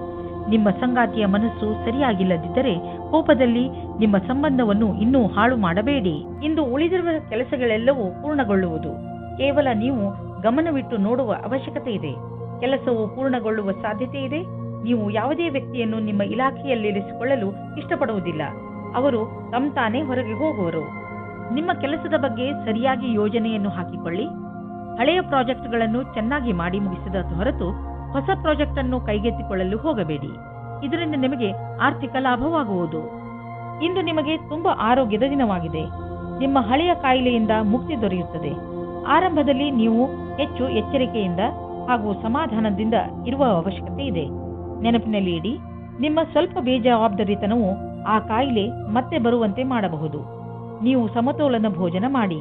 ನಿಮ್ಮ ಸಂಗಾತಿಯ ಮನಸ್ಸು ಸರಿಯಾಗಿಲ್ಲದಿದ್ದರೆ ಕೋಪದಲ್ಲಿ ನಿಮ್ಮ ಸಂಬಂಧವನ್ನು ಇನ್ನೂ ಹಾಳು ಮಾಡಬೇಡಿ. ಇಂದು ಉಳಿದಿರುವ ಕೆಲಸಗಳೆಲ್ಲವೂ ಪೂರ್ಣಗೊಳ್ಳುವುದು. ಕೇವಲ ನೀವು ಗಮನವಿಟ್ಟು ನೋಡುವ ಅವಶ್ಯಕತೆ ಇದೆ. ಕೆಲಸವು ಪೂರ್ಣಗೊಳ್ಳುವ ಸಾಧ್ಯತೆ ಇದೆ. ನೀವು ಯಾವುದೇ ವ್ಯಕ್ತಿಯನ್ನು ನಿಮ್ಮ ಇಲಾಖೆಯಲ್ಲಿರಿಸಿಕೊಳ್ಳಲು ಇಷ್ಟಪಡುವುದಿಲ್ಲ. ಅವರು ತಾನೇ ಹೊರಗೆ ಹೋಗುವರು. ನಿಮ್ಮ ಕೆಲಸದ ಬಗ್ಗೆ ಸರಿಯಾಗಿ ಯೋಜನೆಯನ್ನು ಹಾಕಿಕೊಳ್ಳಿ. ಹಳೆಯ ಪ್ರಾಜೆಕ್ಟ್ಗಳನ್ನು ಚೆನ್ನಾಗಿ ಮಾಡಿ ಮುಗಿಸಿದ ಹೊರತು ಹೊಸ ಪ್ರಾಜೆಕ್ಟ್ ಅನ್ನು ಕೈಗೆತ್ತಿಕೊಳ್ಳಲು ಹೋಗಬೇಡಿ. ಇದರಿಂದ ನಿಮಗೆ ಆರ್ಥಿಕ ಲಾಭವಾಗುವುದು. ಇಂದು ನಿಮಗೆ ತುಂಬಾ ಆರೋಗ್ಯದ ದಿನವಾಗಿದೆ. ನಿಮ್ಮ ಹಳೆಯ ಕಾಯಿಲೆಯಿಂದ ಮುಕ್ತಿ ದೊರೆಯುತ್ತದೆ. ಆರಂಭದಲ್ಲಿ ನೀವು ಹೆಚ್ಚು ಎಚ್ಚರಿಕೆಯಿಂದ ಹಾಗೂ ಸಮಾಧಾನದಿಂದ ಇರುವ ಅವಶ್ಯಕತೆ ಇದೆ. ನೆನಪಿನಲ್ಲಿ ಇಡಿ, ನಿಮ್ಮ ಸ್ವಲ್ಪ ಬೇಜವಾಬ್ದಾರಿತನವು ಆ ಕಾಯಿಲೆ ಮತ್ತೆ ಬರುವಂತೆ ಮಾಡಬಹುದು. ನೀವು ಸಮತೋಲನ ಭೋಜನ ಮಾಡಿ.